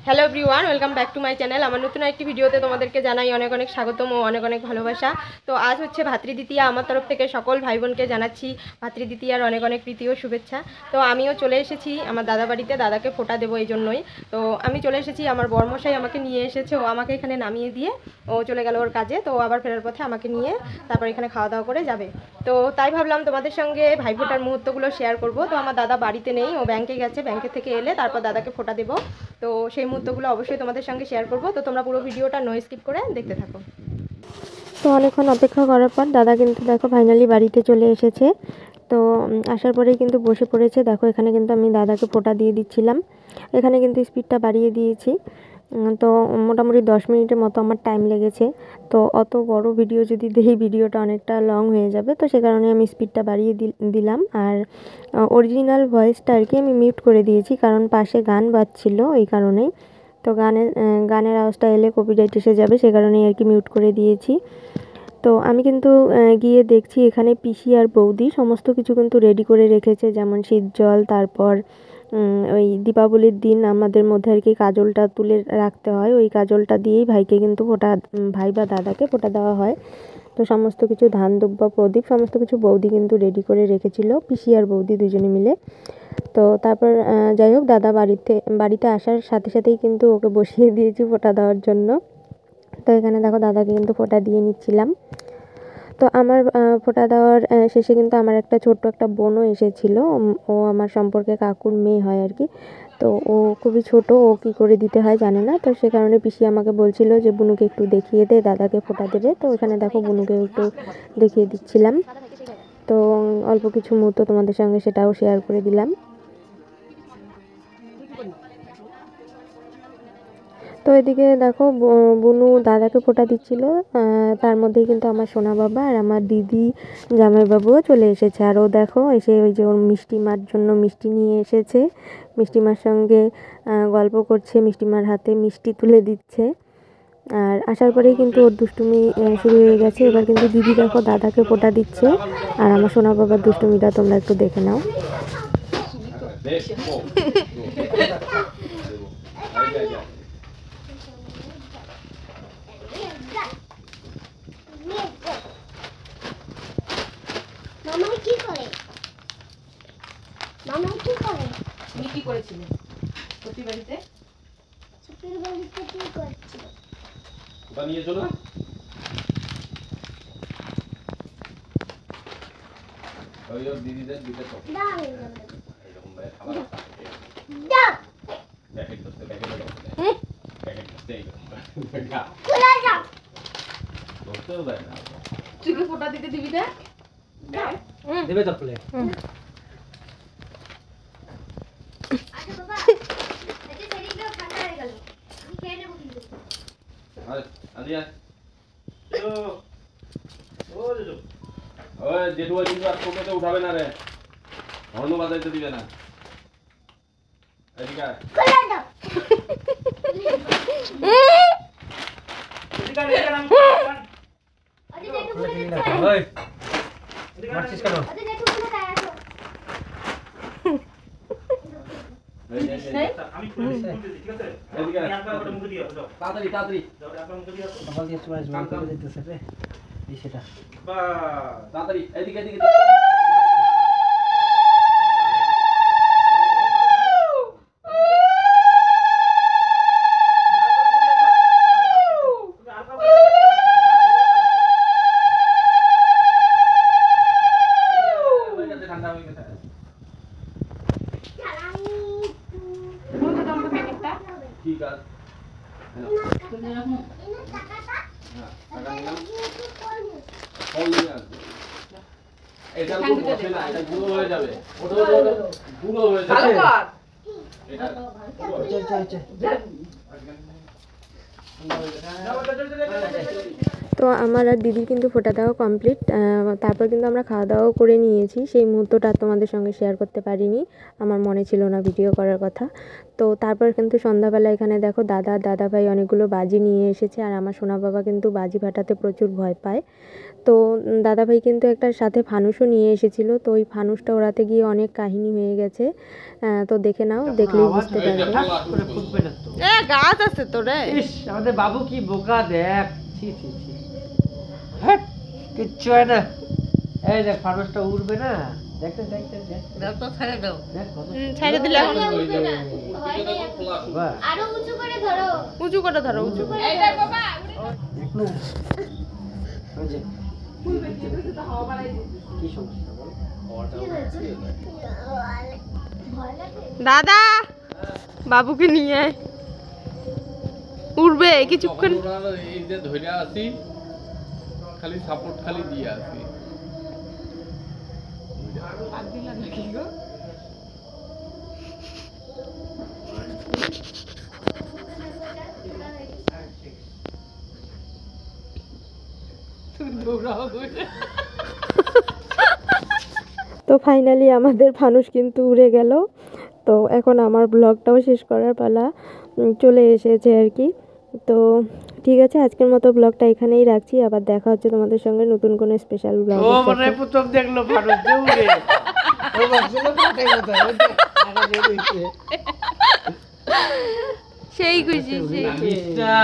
Hello everyone, welcome back to my channel. আমার নতুন একটি ভিডিওতে তোমাদেরকে জানাই অনেক অনেক স্বাগতম ও অনেক অনেক ভালোবাসা। তো আজ হচ্ছে ভাতৃদ্বিতীয়া। আমার তরফ থেকে সকল ভাই বোনকে জানাচ্ছি ভাতৃদ্বিতীয়ার অনেক অনেক প্রীতি ও শুভেচ্ছা। তো আমিও চলে এসেছি আমার দাদা বাড়িতে, দাদাকে ফোঁটা দেবো এই জন্যই। তো আমি চলে এসেছি, আমার বরমশাই আমাকে নিয়ে এসেছে, ও আমাকে এখানে নামিয়ে দিয়ে ও চলে গেল ওর কাজে। তো আবার ফেরার পথে আমাকে নিয়ে তারপর এখানে খাওয়া দাওয়া করে যাবে। তো তাই ভাবলাম তোমাদের সঙ্গে ভাইফোঁটার মুহূর্তগুলো শেয়ার করব। তো আমার দাদা বাড়িতে নেই, ও ব্যাংকে গেছে, ব্যাংকে থেকে এলে তারপর দাদাকে ফোঁটা দেবো। তো সেই মুহূর্তগুলো অবশ্যই তোমাদের সঙ্গে শেয়ার করব। তো তোমরা পুরো ভিডিওটা নো স্কিপ করে দেখতে থাকো। তো অনেকক্ষণ অপেক্ষা করার পর দাদা কিন্তু দেখো ফাইনালি বাড়িতে চলে এসেছে। তো আসার পরেই কিন্তু বসে পড়েছে। দেখো এখানে কিন্তু আমি দাদাকে ফোঁটা দিয়ে দিচ্ছিলাম। এখানে কিন্তু স্পিডটা বাড়িয়ে দিয়েছি। তো মোটামুটি 10 মিনিটের মতো আমার টাইম লেগেছে। তো অত বড় ভিডিও যদি দিই ভিডিওটা অনেকটা লং হয়ে যাবে, তো সে কারণে আমি স্পিডটা বাড়িয়ে দিলাম। আর অরিজিনাল ভয়েসটা আর কি আমি মিউট করে দিয়েছি, কারণ পাশে গান বাজছিল এই কারণেই। তো গানের আওয়াজটা এলে কপিরাইট এসে যাবে, সে কারণেই আর কি মিউট করে দিয়েছি। তো আমি কিন্তু গিয়ে দেখছি এখানে পিসি আর বৌদি সমস্ত কিছু কিন্তু রেডি করে রেখেছে, যেমন শীত জল, তারপর ওই দীপাবলির দিন আমাদের মধ্যে আর কি কাজলটা তুলে রাখতে হয়, ওই কাজলটা দিয়েই ভাইকে কিন্তু ভাই বা দাদাকে ফোঁটা দেওয়া হয়। তো সমস্ত কিছু ধান দুব্বা প্রদীপ সমস্ত কিছু বৌদি কিন্তু রেডি করে রেখেছিল, পিসি আর বৌদি দুজনে মিলে। তো তারপর যাই হোক, দাদা বাড়িতে আসার সাথে সাথেই কিন্তু ওকে বসিয়ে দিয়েছি ফোঁটা দেওয়ার জন্য। তো এখানে দেখো দাদাকে কিন্তু ফোঁটা দিয়ে নিচ্ছিলাম। তো আমার ফোঁটা দেওয়ার শেষে কিন্তু আমার একটা ছোট্ট একটা বোনও এসেছিল। ও আমার সম্পর্কে কাকুর মেয়ে হয় আর কি। তো ও খুবই ছোট, ও কী করে দিতে হয় জানে না। তো সে কারণে পিসি আমাকে বলছিল যে বুনুকে একটু দেখিয়ে দে, দাদাকে ফোঁটা দেবে। তো এখানে দেখো বুনুকে একটু দেখিয়ে দিচ্ছিলাম। তো অল্প কিছু মুহূর্ত তোমাদের সঙ্গে সেটাও শেয়ার করে দিলাম। তো এদিকে দেখো বুনু দাদাকে ফোঁটা দিচ্ছিল, তার মধ্যেই কিন্তু আমার সোনা বাবা আর আমার দিদি জামাইবাবুও চলে এসেছে। আর ও দেখো এসে ওই যে ওর মিষ্টিমার জন্য মিষ্টি নিয়ে এসেছে, মিষ্টিমার সঙ্গে গল্প করছে, মিষ্টিমার হাতে মিষ্টি তুলে দিচ্ছে। আর আসার পরেই কিন্তু ওর দুষ্টুমি শুরু হয়ে গেছে। এবার কিন্তু দিদি দেখো দাদাকে ফোঁটা দিচ্ছে, আর আমার সোনা বাবার দুষ্টুমিটা তোমরা একটু দেখে নাও। কি করেছিলে সত্যি বাড়িতে? কি করছিল? বানিয়ে চলো ওই দিদিদের দিতে তো দাও এরকম ভাবে খাবার দাও প্যাকেট করতে খুলে যাও করতেও দেয় না। তুই কি ফোঁটা দিতে দিবি না? দেবে তো খুলে। আচ্ছা বাবা, এটা সেদিকে ঠান্ডা হয়ে গেল, আমি খেয়ে নেব কিন্তু। আরে আদিয়া ও জেঠু, ওই জেঠু কিন্তু আর তোকে তো উঠাবে না রে, হর্ন বাজাইতে দিবে না। এদিকে খুলে দাও এদিকে আমি আরে দেখো খুলে খুলে দিচ্ছে। দিই না। ওই মারছিস কেন? আরে দেখো খুলে দাও আসো। আমি খুলে দিই, ঠিক আছে? এদিকে আমি আপনার ওটা মুখে দিয়ে দাও। তাড়াতাড়ি তাড়াতাড়ি দাও আপনার মুখে দিয়ে দাও। সকাল দিয়ে চলে আসবে করে দিতেছে রে এই সেটা বা তাড়াতাড়ি এদিকে এদিকে ঠান্ডা হয়ে গেছে। ঠিক আছে এটা বসে না, এটা গুঁড়ো হয়ে যাবে, ওটা গুঁড়ো হয়ে যাবে। ভালো কর। এটা চল চল চল যাও যাও যাও যাও। তো আমার আর দিদির কিন্তু ফোটা দেওয়া কমপ্লিট। তারপর কিন্তু আমরা খাওয়া দাওয়াও করে নিয়েছি। সেই মুহূর্তটা আর তোমাদের সঙ্গে শেয়ার করতে পারিনি, আমার মনে ছিল না ভিডিও করার কথা। তো তারপর কিন্তু সন্ধ্যাবেলা এখানে দেখো দাদা ভাই অনেকগুলো বাজি নিয়ে এসেছে, আর আমার সোনা বাবা কিন্তু বাজি ফাটাতে প্রচুর ভয় পায়। তো দাদা ভাই কিন্তু একটা সাথে ফানুসও নিয়ে এসেছিলো। তো ওই ফানুসটা ওড়াতে গিয়ে অনেক কাহিনী হয়ে গেছে। তো দেখে নাও, দেখলেই বুঝতে পারবে। করে ফুটবে না তো। এ গাছ আছে তো রে। ইস, আমাদের বাবু কি বোকা দেখ। ছি ছি ছি, হ্যাট, কিচ্ছু হয় না। এই দেখ ফানুসটা উড়বে না। দেখ দেখ দেখ দেখ দেখ দেখ কত ছাইড়ে দিলে এখন বাহ। আরো উঁচু করে ধরো। উঁচু করে ধরো, উঁচু করে। দেখ না, ওই যে কি সমস্যা বল? ভয় লাগে। দাদা বাবুকে নিয়ে আয়। উঠবে কিছুক্ষণ। এই যে ধরে আছি, খালি সাপোর্ট খালি দিয়ে আছি। তো ফাইনালি আমাদের ফানুস কিন্তু উড়ে গেল। তো এখন আমার ব্লগটাও শেষ করার পালা চলে এসেছে আর কি। তো ঠিক আছে, আজকের মতো ব্লগটা এখানেই রাখছি। আবার দেখা হচ্ছে তোমাদের সঙ্গে নতুন কোনো স্পেশাল ব্লগ। ও মনে হয় প্রথম দেখলো ফানুস যে উড়ে। ও ভাবছিল কোথায় কোথায়, ওই যে আকাশে উড়ছে। সেই খুশি সেই। না